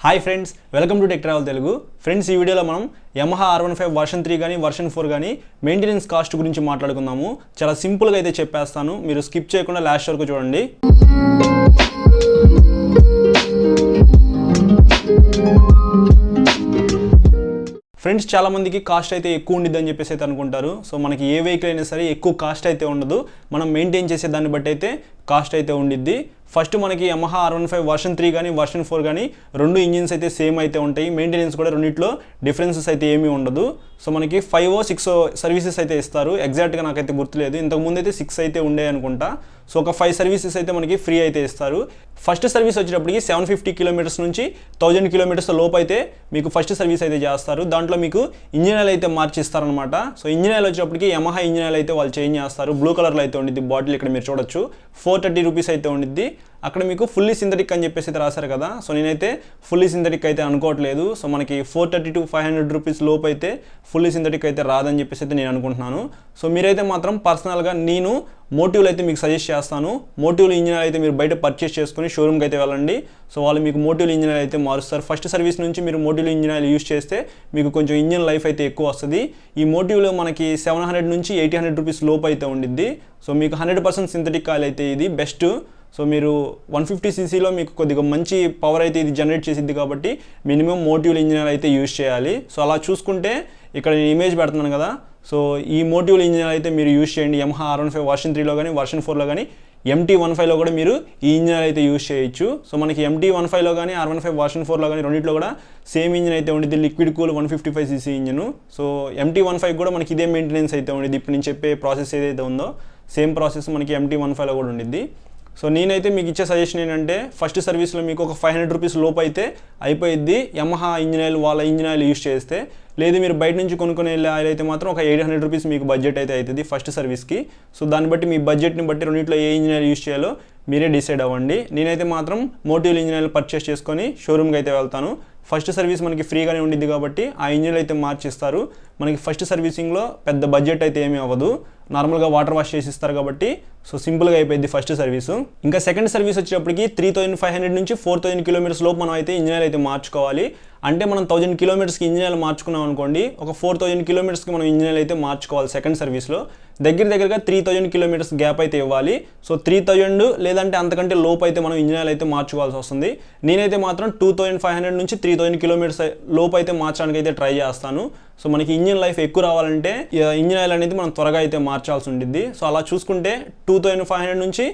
Hi friends, welcome to tech travel Telugu. Friends, ఈ వీడియోలో మనం యమహా R15 వర్షన్ 3 కానీ వర్షన్ 4 కానీ మెయింటెనెన్స్ కాస్ట్ గురించి మాట్లాడుకుందాము. చాలా సింపుల్గా అయితే చెప్పేస్తాను, మీరు స్కిప్ చేయకుండా లాస్ట్ వరకు చూడండి. ఫ్రెండ్స్, చాలామందికి కాస్ట్ అయితే ఎక్కువ ఉండిద్ది అని చెప్పేసి అయితే అనుకుంటారు. సో మనకి ఏ వెహికల్ అయినా సరే ఎక్కువ కాస్ట్ అయితే ఉండదు, మనం మెయింటైన్ చేసే దాన్ని బట్టి అయితే కాస్ట్ అయితే ఉండిద్ది. ఫస్ట్ మనకి యమహా R15 వర్షన్ 3 కానీ వర్షన్ 4 కానీ రెండు ఇంజిన్స్ అయితే సేమ్ అయితే ఉంటాయి. మెయింటెనెన్స్ కూడా రెండిట్లో డిఫరెన్సెస్ అయితే ఏమీ ఉండదు. సో మనకి 5 or 6 సర్వీసెస్ అయితే ఇస్తారు. ఎగ్జాక్ట్గా నాకైతే గుర్తులేదు, ఇంతకుముందు అయితే 6 అయితే ఉండే అనుకుంటా. సో ఒక 5 సర్వీసెస్ అయితే మనకి ఫ్రీ అయితే ఇస్తారు. ఫస్ట్ సర్వీస్ వచ్చేటప్పటికి 750 కిలోమీటర్స్ నుంచి 1000 కిలోమీటర్స్ లోపు అయితే మీకు ఫస్ట్ సర్వీస్ అయితే చేస్తారు. దాంట్లో మీకు ఇంజిన్ ఆయిల్ అయితే మార్చిస్తారనమాట. సో ఇంజిన్ ఆయిల్ వచ్చేటప్పటికి యమహా ఇంజిన్ ఆయిల్ అయితే వాళ్ళు చేంజ్ చేస్తారు. బ్లూ కలర్లో అయితే ఉండిద్ది బాటిల్, ఇక్కడ మీరు చూడొచ్చు. 430 రూపీస్ అయితే ఉండిద్ది. అక్కడ మీకు ఫుల్లీ సింథటిక్ అని చెప్పేసి అయితే రాశారు కదా. సో నేనైతే ఫుల్లీ సింథటిక్ అయితే అనుకోవట్లేదు. సో మనకి 430 to 500 రూపీస్ లోపు అయితే ఫుల్లీ సింథటిక్ అయితే రాదని చెప్పేసి అయితే నేను అనుకుంటున్నాను. సో మీరైతే మాత్రం పర్సనల్గా నేను మోటివ్లు అయితే మీకు సజెస్ట్ చేస్తాను. మోటివ్లు ఇంజిన్ ఆయిల్ అయితే మీరు బయట పర్చేస్ చేసుకుని షోరూమ్కి అయితే వెళ్ళండి. సో వాళ్ళు మీకు మోటివ్లు ఇంజిన్ ఆయిల్ అయితే మారుస్తారు. ఫస్ట్ సర్వీస్ నుంచి మీరు మోటివ్లు ఇంజిన్ ఆయిల్ యూస్ చేస్తే మీకు కొంచెం ఇంజిన్ లైఫ్ అయితే ఎక్కువ వస్తుంది. ఈ మోటివ్లో మనకి 700 నుంచి 800 రూపీస్ లోపు అయితే ఉండిద్ది. సో మీకు 100% సింథటిక్ ఆయిల్ అయితే ఇది బెస్ట్. సో మీరు 150cc మీకు కొద్దిగా మంచి పవర్ అయితే ఇది జనరేట్ చేసిద్ది కాబట్టి మినిమం మోటివ్లు ఇంజిన్ ఆయిల్ అయితే యూజ్ చేయాలి. సో అలా చూసుకుంటే ఇక్కడ నేను ఇమేజ్ పెడుతున్నాను కదా. సో ఈ మోటివ్లు ఇంజిన్ ఆయిల్ అయితే మీరు యూజ్ చేయండి. యమహా R15 వర్షన్ 3లో కానీ వర్షన్ 4లో కానీ MT15లో కూడా మీరు ఈ ఇంజిన్ ఆయిల్ అయితే యూజ్ చేయొచ్చు. సో మనకి MT15లో కానీ R15 వర్షన్ 4లో కానీ రెండింటిలో కూడా సేమ్ ఇంజిన్ అయితే ఉండిద్ది, liquid cool 155cc engine. So MT15 కూడా మనకి ఇదే మెయింటెనెన్స్ అయితే ఉండిద్ది. ఇప్పుడు నేను చెప్పే ప్రాసెస్ ఏదైతే ఉందో సేమ్ ప్రాసెస్ మనకి MT15లో కూడా ఉండిద్ది. సో నేనైతే మీకు ఇచ్చే సజెషన్ ఏంటంటే ఫస్ట్ సర్వీస్లో మీకు ఒక 500 రూపీస్ లోపు అయితే అయిపోయిద్ది యమహా ఇంజిన్ ఆయిల్, వాళ్ళ ఇంజిన్ ఆయిల్ యూజ్ చేస్తే. లేదు మీరు బయట నుంచి కొనుక్కునే ఆయిల్ అయితే మాత్రం ఒక 800 రూపీస్ మీకు బడ్జెట్ అయితే అవుతుంది ఫస్ట్ సర్వీస్కి. సో దాన్ని బట్టి మీ బడ్జెట్ని బట్టి రెండింటిలో ఏ ఇంజిన్ ఆయిల్ యూజ్ చేయాలో మీరే డిసైడ్ అవ్వండి. నేనైతే మాత్రం మోటివ్లు ఇంజిన్ ఆయిల్ పర్చేస్ చేసుకొని షోరూమ్కి అయితే వెళ్తాను. ఫస్ట్ సర్వీస్ మనకి ఫ్రీగానే ఉండిద్ది కాబట్టి ఆ ఇంజిన్ అయితే మార్చిస్తారు. మనకి ఫస్ట్ సర్వీసింగ్లో పెద్ద బడ్జెట్ అయితే ఏమీ అవ్వదు, నార్మల్గా వాటర్ వాష్ చేసి ఇస్తారు కాబట్టి. సో సింపుల్గా అయిపోయింది ఫస్ట్ సర్వీసు. ఇంకా సెకండ్ సర్వీస్ వచ్చేటప్పటికి 3500 నుంచి 4000 కిలోమీటర్స్ లోపు మనం అయితే ఇంజిన్ ఆయిల్ అయితే మార్చుకోవాలి. అంటే మనం 1000 కిలోమీటర్స్కి ఇంజిన్ ఆయిల్ మార్చుకున్నాం అనుకోండి, ఒక 4000 కిలోమీటర్స్కి మనం ఇంజిన్ ఆయిల్ అయితే మార్చుకోవాలి సెకండ్ సర్వీస్లో. దగ్గరగా 3000 కిలోమీటర్స్ గ్యాప్ అయితే ఇవ్వాలి. సో 3000 లేదంటే అంతకంటే లోపు అయితే మనం ఇంజిన్ ఆయిల్ అయితే మార్చుకోవాల్సి వస్తుంది. నేనైతే మాత్రం 2500 నుంచి 3000 కిలోమీటర్స్ లోపు అయితే మార్చడానికి అయితే ట్రై చేస్తాను. సో మనకి ఇంజిన్ లైఫ్ ఎక్కువ రావాలంటే ఇంజిన్ ఆయిల్ అనేది మనం త్వరగా అయితే మార్చాల్సి ఉంటుంది. సో అలా చూసుకుంటే 2500 నుంచి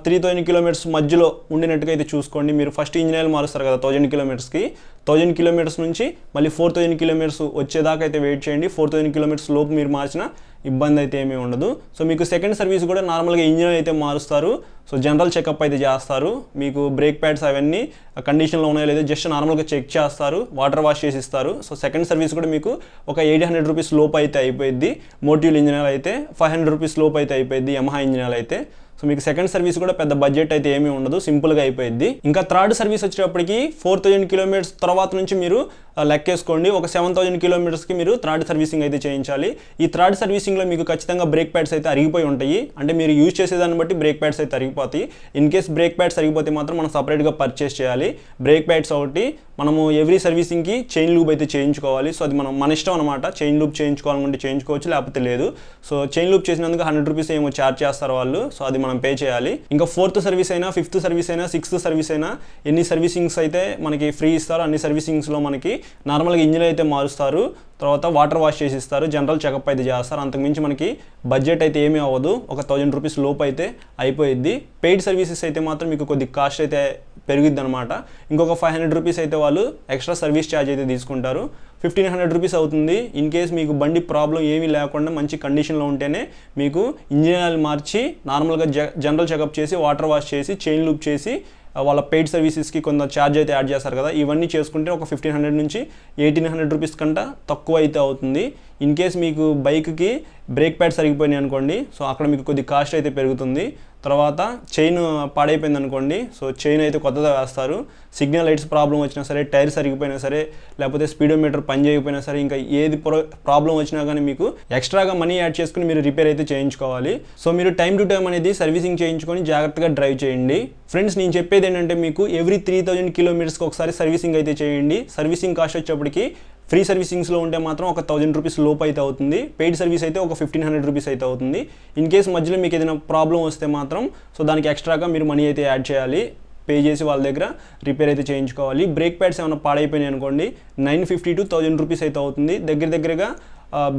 3000 కిలోమీటర్స్ మధ్యలో ఉండినట్టుగా అయితే చూసుకోండి. మీరు ఫస్ట్ ఇంజిన్ ఆయిల్ మారుస్తారు కదా 1000 కిలోమీటర్స్కి, 1000 కిలోమీటర్స్ నుంచి మళ్ళీ 4000 కిలోమీటర్స్ వచ్చేదాకా అయితే వెయిట్ చేయండి. 4000 కిలోమీటర్స్ లోపు మీరు మార్చిన ఇబ్బంది అయితే ఏమీ ఉండదు. సో మీకు సెకండ్ సర్వీస్ కూడా నార్మల్గా ఇంజిన్ ఆయిల్ అయితే మారుస్తారు. సో జనరల్ చెకప్ అయితే చేస్తారు. మీకు బ్రేక్ ప్యాడ్స్ అవన్నీ కండిషన్లో ఉన్నాయో లేదో జస్ట్ నార్మల్గా చెక్ చేస్తారు, వాటర్ వాష్ చేసి ఇస్తారు. సో సెకండ్ సర్వీస్ కూడా మీకు ఒక 800 రూపీస్ లోపు అయితే అయిపోయింది. మోటివ్లు ఇంజిన్ ఆయిల్ అయితే 500 రూపీస్ లోపు అయితే అయిపోయింది యమహా ఇంజిన్ ఆయిల్ అయితే. సో మీకు సెకండ్ సర్వీస్ కూడా పెద్ద బడ్జెట్ అయితే ఏమీ ఉండదు, సింపుల్గా అయిపోయింది. ఇంకా థర్డ్ సర్వీస్ వచ్చేటప్పటికి 4000 కిలోమీటర్స్ తర్వాత నుంచి మీరు లెక్కేసుకోండి, ఒక 7000 కిలోమీటర్స్కి మీరు థర్డ్ సర్వీసింగ్ అయితే చేయించాలి. ఈ థర్డ్ సర్వీసింగ్లో మీకు ఖచ్చితంగా బ్రేక్ ప్యాడ్స్ అయితే అరిగిపోయి ఉంటాయి. అంటే మీరు యూజ్ చేసేదాన్ని బట్టి బ్రేక్ ప్యాడ్స్ అయితే అరిగిపోతాయి. ఇన్ కేస్ బ్రేక్ ప్యాడ్స్ అరిగిపోతే మాత్రం మనం సపరేట్గా పర్చేస్ చేయాలి. బ్రేక్ ప్యాడ్స్ ఒకటి మనము ఎవ్రీ సర్వీసింగ్కి చైన్ లూబ్ అయితే చేయించుకోవాలి. సో అది మన ఇష్టం అనమాట. చైన్ లూబ్ చేయించుకోవాలనుకుంటే చేయించుకోవచ్చు, లేకపోతే లేదు. సో చైన్ లూబ్ చేసినందుకు 100 రూపీస్ ఏమో ఛార్జ్ చేస్తారు వాళ్ళు. సో అది మనం పే చేయాలి. ఇంకా 4th సర్వీస్ అయినా, 5th సర్వీస్ అయినా, 6th సర్వీస్ అయినా ఎన్ని సర్వీసింగ్స్ అయితే మనకి ఫ్రీ ఇస్తారో అన్ని సర్వీసింగ్స్లో మనకి నార్మల్గా ఇంజిన్ అయితే మారుస్తారు, తర్వాత వాటర్ వాష్ చేసి ఇస్తారు, జనరల్ చెకప్ అయితే చేస్తారు. అంతకుమించి మనకి బడ్జెట్ అయితే ఏమీ అవ్వదు, ఒక 1000 రూపీస్ లోపు అయితే అయిపోయిద్ది. పెయిడ్ సర్వీసెస్ అయితే మాత్రం మీకు కొద్ది కాస్ట్ అయితే పెరిగిద్ది అనమాట. ఇంకొక 500 రూపీస్ అయితే వాళ్ళు ఎక్స్ట్రా సర్వీస్ ఛార్జ్ అయితే తీసుకుంటారు. 1500 రూపీస్ అవుతుంది. ఇన్ కేస్ మీకు బండి ప్రాబ్లం ఏమీ లేకుండా మంచి కండిషన్లో ఉంటేనే మీకు ఇంజిన్ ఆయిల్ మార్చి నార్మల్గా జనరల్ చెకప్ చేసి, వాటర్ వాష్ చేసి, చైన్ లూప్ చేసి వాళ్ళ పెయిడ్ సర్వీసెస్కి కొంత ఛార్జ్ అయితే యాడ్ చేస్తారు కదా. ఇవన్నీ చేసుకుంటే ఒక 1500 నుంచి 1800 రూపీస్ కంటే తక్కువ అయితే అవుతుంది. ఇన్ కేస్ మీకు బైక్కి బ్రేక్ ప్యాడ్స్ అరిగిపోయినాయి అనుకోండి, సో అక్కడ మీకు కొద్ది కాస్ట్ అయితే పెరుగుతుంది. తర్వాత చైన్ పాడైపోయింది అనుకోండి, సో చైన్ అయితే కొత్తగా వేస్తారు. సిగ్నల్ లైట్స్ ప్రాబ్లం వచ్చినా సరే, టైర్ సరిగిపోయినా సరే, లేకపోతే స్పీడోమీటర్ పని చేయకపోయినా సరే, ఇంకా ఏది ప్రాబ్లం వచ్చినా కానీ మీకు ఎక్స్ట్రాగా మనీ యాడ్ చేసుకుని మీరు రిపేర్ అయితే చేయించుకోవాలి. సో మీరు టైం టు టైం అనేది సర్వీసింగ్ చేయించుకొని జాగ్రత్తగా డ్రైవ్ చేయండి. ఫ్రెండ్స్, నేను చెప్పేది ఏంటంటే మీకు ఎవ్రీ 3000 కిలోమీటర్స్కి ఒకసారి సర్వీసింగ్ అయితే చేయండి. సర్వీసింగ్ కాస్ట్ వచ్చేప్పటికి ఫ్రీ సర్వీసింగ్స్లో ఉంటే మాత్రం ఒక 1000 రూపీస్ లోపు అయితే అవుతుంది. పెయిడ్ సర్వీస్ అయితే ఒక 1500 రూపీస్ అయితే అవుతుంది. ఇన్ కేస్ మధ్యలో మీకు ఏదైనా ప్రాబ్లం వస్తే మాత్రం సో దానికి ఎక్స్ట్రాగా మీరు మనీ అయితే యాడ్ చేయాలి, పే చేసి వాళ్ళ దగ్గర రిపేర్ అయితే చేయించుకోవాలి. బ్రేక్ ప్యాడ్స్ ఏమైనా పాడైపోయినాయి అనుకోండి 950 to 1000 రూపీస్ అయితే అవుతుంది. దగ్గరగా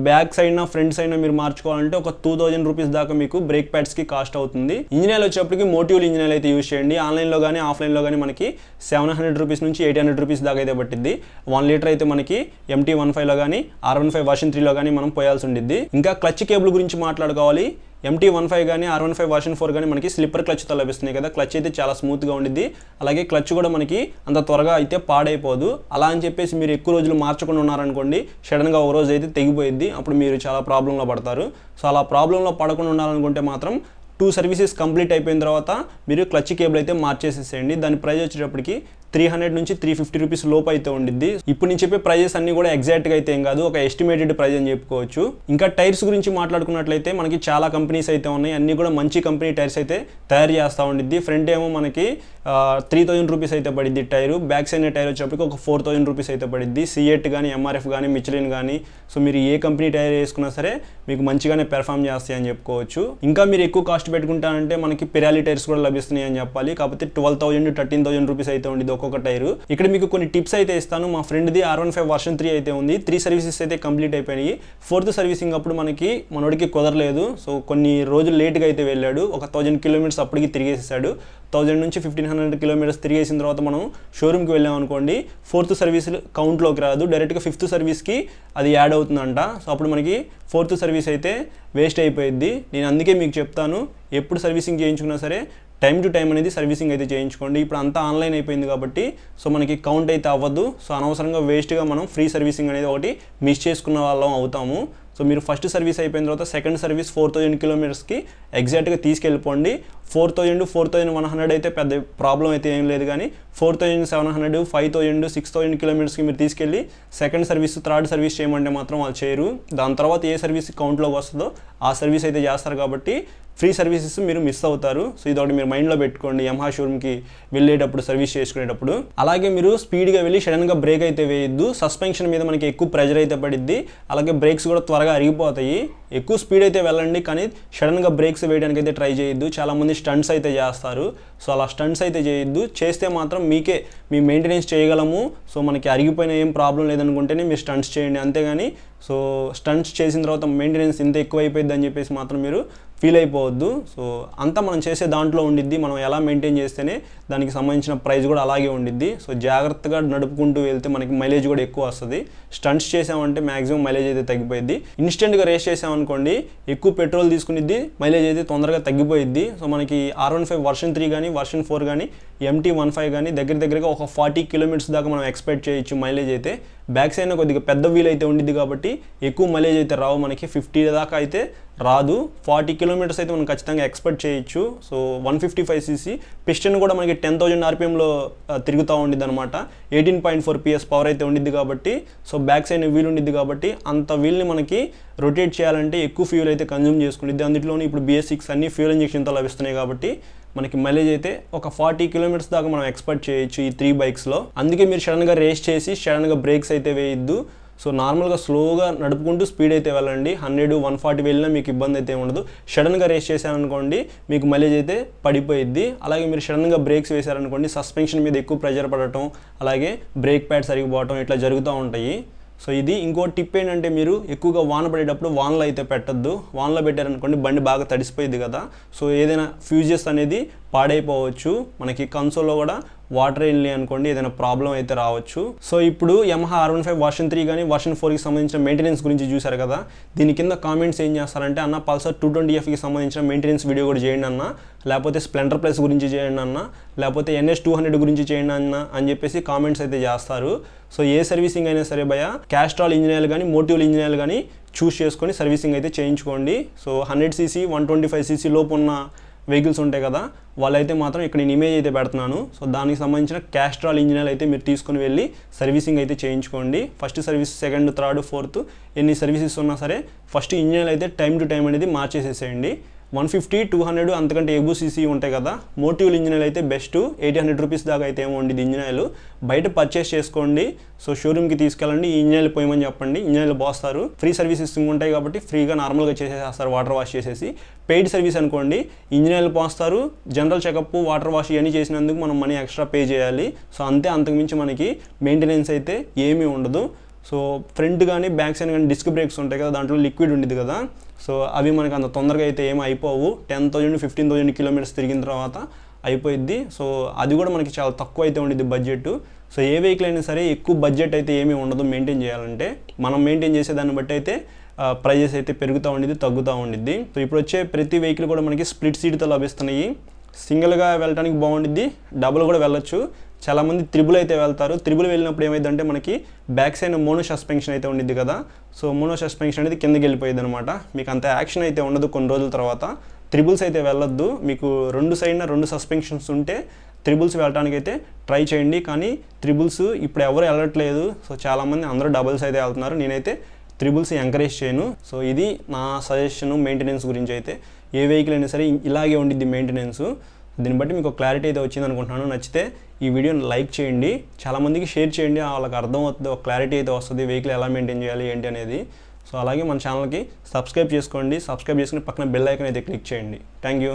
బ్యాక్ సైడ్న ఫ్రంట్ సైడ్న మీరు మార్చుకోవాలంటే ఒక 2000 రూపీస్ దాకా మీకు బ్రేక్ ప్యాడ్స్కి కాస్ట్ అవుతుంది. ఇంజిన్ ఆయిల్ వచ్చేప్పటికి మోటివ్ల్ ఇంజిన్ ఆయిల్ అయితే యూజ్ చేయండి. ఆన్లైన్లో కానీ ఆఫ్లైన్లో కానీ మనకి 700 రూపీస్ నుంచి 800 రూపీస్ దాకా అయితే పట్టిద్ది. 1 లీటర్ అయితే మనకి MT-15లో కానీ R15 వర్షన్ 3లో కానీ మనం పోయాల్సి ఉండిద్ది. ఇంకా క్లచ్ కేబుల్ గురించి మాట్లాడుకోవాలి. MT-15 కానీ R15 వర్షన్ 4 కానీ మనకి స్లిప్పర్ క్లచ్తో లభిస్తున్నాయి కదా. క్లచ్ అయితే చాలా స్మూత్గా ఉండిద్ది. అలాగే క్లచ్ కూడా మనకి అంత త్వరగా అయితే పాడైపోదు. అలా అని చెప్పేసి మీరు ఎక్కువ రోజులు మార్చకుండా ఉన్నారనుకోండి, సడన్గా ఒక రోజు అయితే తెగిపోయిద్ది. అప్పుడు మీరు చాలా ప్రాబ్లంలో పడతారు. సో అలా ప్రాబ్లంలో పడకుండా ఉండాలనుకుంటే మాత్రం 2 సర్వీసెస్ కంప్లీట్ అయిపోయిన తర్వాత మీరు క్లచ్ కేబుల్ అయితే మార్చేసేసేయండి. దాని ప్రైస్ వచ్చేటప్పటికి 300 నుంచి 350 రూపీస్ లోపు అయితే ఉండిద్ది. ఇప్పుడు నేను చెప్పే ప్రైజెస్ అన్ని కూడా ఎగ్జాక్ట్గా అయితే ఏం కాదు, ఒక ఎస్టిమేటెడ్ ప్రైస్ అని చెప్పుకోవచ్చు. ఇంకా టైర్స్ గురించి మాట్లాడుకున్నట్లయితే మనకి చాలా కంపెనీస్ అయితే ఉన్నాయి. అన్ని కూడా మంచి కంపెనీ టైర్స్ అయితే తయారు చేస్తూ ఉండిద్ది. ఫ్రంట్ ఏమో మనకి 3000 రూపీస్ అయితే పడిద్ది టైరు. బ్యాక్ సైడ్ టైర్ వచ్చేప్పటికి ఒక 4000 రూపీస్ అయితే పడిద్ది. సిఎట్ కానీ MRF కానీ మిచెలిన్ కానీ సో మీరు ఏ కంపెనీ టైర్ వేసుకున్నా సరే మీకు మంచిగానే పెర్ఫామ్ చేస్తాయి అని చెప్పుకోవచ్చు. ఇంకా మీరు ఎక్కువ కాస్ట్ పెట్టుకుంటానంటే మనకి పిరాలి టైర్స్ కూడా లభిస్తున్నాయి అని చెప్పాలి. కాకపోతే 12,000 to 13,000 రూపీస్ అయితే ఉండిద్ది ఒక్కొక్క టైరు. ఇక్కడ మీకు కొన్ని టిప్స్ అయితే ఇస్తాను. మా ఫ్రెండ్ది R15 వర్షన్ 3 అయితే ఉంది. 3 సర్వీసెస్ అయితే కంప్లీట్ అయిపోయినాయి. 4th సర్వీసింగ్ అప్పుడు మనోడికి కుదరలేదు. సో కొన్ని రోజులు లేట్గా అయితే వెళ్ళాడు. ఒక 1000 కిలోమీటర్స్ అప్పటికి తిరిగేసాడు. 1000 నుంచి 1500 కిలోమీటర్స్ తిరిగేసిన తర్వాత మనం షోరూమ్కి వెళ్ళాం అనుకోండి, 4th సర్వీస్ కౌంట్లోకి రాదు, డైరెక్ట్గా 5th సర్వీస్కి అది యాడ్ అవుతుందంట. సో అప్పుడు మనకి 4th సర్వీస్ అయితే వేస్ట్ అయిపోయిద్ది. నేను అందుకే మీకు చెప్తాను, ఎప్పుడు సర్వీసింగ్ చేయించుకున్నా సరే టైం టు టైం అనేది సర్వీసింగ్ అయితే చేయించుకోండి. ఇప్పుడు అంతా ఆన్లైన్ అయిపోయింది కాబట్టి సో మనకి కౌంట్ అయితే అవ్వదు. సో అనవసరంగా వేస్ట్గా మనం ఫ్రీ సర్వీసింగ్ అనేది ఒకటి మిస్ చేసుకున్న వాళ్ళం అవుతాము. సో మీరు ఫస్ట్ సర్వీస్ అయిపోయిన తర్వాత సెకండ్ సర్వీస్ 4000 కిలోమీటర్స్కి ఎగ్జాక్ట్గా తీసుకెళ్ళిపోండి. 4000, 4100 అయితే పెద్ద ప్రాబ్లం అయితే ఏం లేదు, కానీ 4700, 5000, 6000 కిలోమీటర్స్కి మీరు తీసుకెళ్ళి సెకండ్ సర్వీస్, థర్డ్ సర్వీస్ చేయమంటే మాత్రం వాళ్ళు చేయరు. దాని తర్వాత ఏ సర్వీస్ కౌంట్లోకి వస్తుందో ఆ సర్వీస్ అయితే చేస్తారు కాబట్టి ఫ్రీ సర్వీసెస్ మీరు మిస్ అవుతారు. సో ఇదొకటి మీరు మైండ్లో పెట్టుకోండి యమహా షోరూమ్కి వెళ్ళేటప్పుడు, సర్వీస్ చేసుకునేటప్పుడు. అలాగే మీరు స్పీడ్గా వెళ్ళి సడన్గా బ్రేక్ అయితే వేయద్దు. సస్పెన్షన్ మీద మనకి ఎక్కువ ప్రెజర్ అయితే పడిద్ది. అలాగే బ్రేక్స్ కూడా త్వరగా అరిగిపోతాయి. ఎక్కువ స్పీడ్ అయితే వెళ్ళండి, కానీ సడన్గా బ్రేక్స్ వేయడానికి అయితే ట్రై చేయొద్దు. చాలామంది స్టంట్స్ అయితే చేస్తారు. సో అలా స్టంట్స్ అయితే చేయొద్దు. చేస్తే మాత్రం మీకే మీ మెయింటెనెన్స్ చేయగలము. సో మనకి అరిగిపోయిన ఏం ప్రాబ్లం లేదనుకుంటేనే మీరు స్టంట్స్ చేయండి. అంతేగాని సో స్టంట్స్ చేసిన తర్వాత మెయింటెనెన్స్ ఇంత ఎక్కువ అయిపోయింది అని చెప్పేసి మాత్రం మీరు ఫీల్ అయిపోవద్దు. సో అంతా మనం చేసే దాంట్లో ఉండిద్ది. మనం ఎలా మెయింటైన్ చేస్తేనే దానికి సంబంధించిన ప్రైస్ కూడా అలాగే ఉండిద్ది. సో జాగ్రత్తగా నడుపుకుంటూ వెళ్తే మనకి మైలేజ్ కూడా ఎక్కువ వస్తుంది. స్టంట్స్ చేసామంటే మ్యాక్సిమం మైలేజ్ అయితే తగ్గిపోయిద్ది. ఇన్స్టెంట్గా రేస్ చేసామనుకోండి, ఎక్కువ పెట్రోల్ తీసుకునిద్ది, మైలేజ్ అయితే తొందరగా తగ్గిపోయిద్ది. సో మనకి R15 వర్షన్ 3 కానీ వర్షన్ 4 కానీ MT-15 కానీ దగ్గరగా ఒక 40 కిలోమీటర్స్ దాకా మనం ఎక్స్పెక్ట్ చేయొచ్చు మైలేజ్ అయితే. బ్యాక్ సైడ్ కొద్దిగా పెద్ద వీల్ అయితే ఉండిద్ది కాబట్టి ఎక్కువ మైలేజ్ అయితే రావు, మనకి 50 దాకా అయితే రాదు. 40 కిలోమీటర్స్ అయితే మనం ఖచ్చితంగా ఎక్స్పెక్ట్ చేయొచ్చు. సో 155cc పిస్టన్ కూడా మనకి 10,000 RPMలో తిరుగుతూ ఉండిద్ది అనమాట. 18.4 PS పవర్ అయితే ఉండిద్ది కాబట్టి, సో బ్యాక్ సైడ్ వీల్ ఉండిద్ది కాబట్టి అంత వీల్ని మనకి రొటేట్ చేయాలంటే ఎక్కువ ఫ్యూల్ అయితే కన్జ్యూమ్ చేసుకుండిద్ది. అందులోనే ఇప్పుడు BS6 అన్ని ఫ్యూల్ ఇంజెక్షన్తో లభిస్తున్నాయి కాబట్టి మనకి మైలేజ్ అయితే ఒక 40 కిలోమీటర్స్ దాకా మనం ఎక్స్పెక్ట్ చేయొచ్చు ఈ 3 బైక్స్లో. అందుకే మీరు సడన్గా రేస్ చేసి సడన్గా బ్రేక్స్ అయితే వేయద్దు. సో నార్మల్గా స్లోగా నడుపుకుంటూ స్పీడ్ అయితే వెళ్ళండి. 100, 140 వెళ్ళినా మీకు ఇబ్బంది అయితే ఉండదు. సడన్గా రేస్ చేశారనుకోండి మీకు మైలేజ్ అయితే పడిపోయిద్ది. అలాగే మీరు సడన్గా బ్రేక్స్ వేశారనుకోండి సస్పెన్షన్ మీద ఎక్కువ ప్రెజర్ పడటం, అలాగే బ్రేక్ ప్యాడ్ సరిగిపోవటం ఇట్లా జరుగుతూ ఉంటాయి. సో ఇది ఇంకో టిప్ ఏంటంటే, మీరు ఎక్కువగా వాన పడేటప్పుడు వానలో అయితే పెట్టద్దు. వానలో పెట్టారనుకోండి బండి బాగా తడిసిపోయింది కదా, సో ఏదైనా ఫ్యూజెస్ అనేది పాడైపోవచ్చు. మనకి కన్సోల్లో కూడా వాటర్ వెళ్ళి అనుకోండి ఏదైనా ప్రాబ్లం అయితే రావచ్చు. సో ఇప్పుడు యమహా R15 వర్షన్ 3 కానీ వర్షన్ 4కి సంబంధించిన మెయింటెనెన్స్ గురించి చూశారు కదా. దీని కింద కామెంట్స్ ఏం చేస్తారంటే, అన్న పల్సర్ 220Fకి సంబంధించిన మెయింటెనెన్స్ వీడియో కూడా చేయండి అన్న, లేకపోతే స్ప్లెండర్ ప్లస్ గురించి చేయండి అన్న, లేకపోతే NS200 గురించి చేయండి అన్న అని చెప్పేసి కామెంట్స్ అయితే చేస్తారు. సో ఏ సర్వీసింగ్ అయినా సరే భయ క్యాస్ట్రాల్ ఇంజిన్ ఆయిల్ కానీ మోటివ్ల్ ఇంజిన్ ఆయిల్ కానీ చూస్ చేసుకొని సర్వీసింగ్ అయితే చేయించుకోండి. సో 100cc 125cc లోపు ఉన్న వెహికల్స్ ఉంటాయి కదా, వాళ్ళైతే మాత్రం ఇక్కడ నేను ఇమేజ్ అయితే పెడుతున్నాను. సో దానికి సంబంధించిన క్యాస్ట్రాల్ ఇంజిన్ ఆయిల్ అయితే మీరు తీసుకొని వెళ్ళి సర్వీసింగ్ అయితే చేయించుకోండి. First service, second, third, fourth ఎన్ని సర్వీసెస్ ఉన్నా సరే ఫస్ట్ ఇంజిన్ ఆయిల్ అయితే టైం టు టైం అనేది మార్చేసేసేయండి. 150, 200 అంతకంటే ఎబో సీసీ ఉంటాయి కదా, మోటివ్ల్ ఇంజిన్ ఆయిల్ అయితే బెస్ట్. 800 రూపీస్ దాకా అయితే ఏమో ఉండేది ఇంజిన్ ఆయిల్. బయట పర్చేస్ చేసుకోండి. సో షోరూమ్కి తీసుకెళ్ళండి, ఈ ఇంజిన్ ఆయిల్ పోయమని చెప్పండి, ఇంజిన్ ఆయిల్ పోస్తారు. ఫ్రీ సర్వీసెస్ ఉంటాయి కాబట్టి ఫ్రీగా నార్మల్గా చేసేస్తారు, వాటర్ వాష్ చేసేసి. పెయిడ్ సర్వీస్ అనుకోండి, ఇంజిన్ ఆయిల్ పోస్తారు, జనరల్ చెకప్, వాటర్ వాష్ ఇవన్నీ చేసినందుకు మనం మనీ ఎక్స్ట్రా పే చేయాలి. సో అంతే, అంతకుమించి మనకి మెయింటెనెన్స్ అయితే ఏమీ ఉండదు. సో ఫ్రంట్ కానీ బ్యాక్ సైడ్ కానీ డిస్క్ బ్రేక్స్ ఉంటాయి కదా, దాంట్లో లిక్విడ్ ఉండేది కదా, సో అవి మనకు అంత తొందరగా అయితే ఏమీ అయిపోవు. 10,000, 15,000 కిలోమీటర్స్ తిరిగిన తర్వాత అయిపోయిద్ది. సో అది కూడా మనకి చాలా తక్కువ అయితే ఉండేది బడ్జెట్. సో ఏ వెహికల్ అయినా సరే ఎక్కువ బడ్జెట్ అయితే ఏమీ ఉండదు మెయింటైన్ చేయాలంటే. మనం మెయింటైన్ చేసేదాన్ని బట్టి అయితే ప్రైజెస్ అయితే పెరుగుతూ ఉండిద్ది, తగ్గుతూ ఉండిద్ది. సో ఇప్పుడు వచ్చే ప్రతి వెహికల్ కూడా మనకి స్ప్లిట్ సీట్తో లభిస్తున్నాయి. సింగిల్గా వెళ్ళడానికి బాగుండిద్ది, డబుల్ కూడా వెళ్ళొచ్చు. చాలామంది త్రిబుల్ అయితే వెళ్తారు. త్రిబుల్ వెళ్ళినప్పుడు ఏమైందంటే మనకి బ్యాక్ సైడ్ మోనో సస్పెన్షన్ అయితే ఉండిద్ది కదా, సో మోనో సస్పెన్షన్ అనేది కిందకి వెళ్ళిపోయింది అనమాట. మీకు అంత యాక్షన్ అయితే ఉండదు కొన్ని రోజుల తర్వాత. త్రిబుల్స్ అయితే వెళ్ళొద్దు. మీకు రెండు సైడ్న 2 సస్పెన్షన్స్ ఉంటే త్రిబుల్స్ వెళ్ళడానికి అయితే ట్రై చేయండి. కానీ త్రిబుల్స్ ఇప్పుడు ఎవరు వెళ్ళట్లేదు. సో చాలామంది అందరూ డబుల్స్ అయితే వెళ్తున్నారు. నేనైతే త్రిబుల్స్ ఎంకరేజ్ చేయను. సో ఇది నా సజెషన్ మెయింటెనెన్స్ గురించి అయితే. ఏ వెహికల్ అయినా సరే ఇలాగే ఉండిద్ది మెయింటెనెన్స్. దీన్ని బట్టి మీకు క్లారిటీ అయితే వచ్చింది అనుకుంటున్నాను. నచ్చితే ఈ వీడియోని లైక్ చేయండి, చాలామందికి షేర్ చేయండి, వాళ్ళకి అర్థమవుతుంది, ఒక క్లారిటీ అయితే వస్తుంది వెహికల్ ఎలా మెయింటైన్ చేయాలి ఏంటి అనేది. సో అలాగే మన ఛానల్కి సబ్స్క్రైబ్ చేసుకోండి. సబ్స్క్రైబ్ చేసుకుని పక్కన బెల్ ఐకాన్ అయితే క్లిక్ చేయండి. Thank you.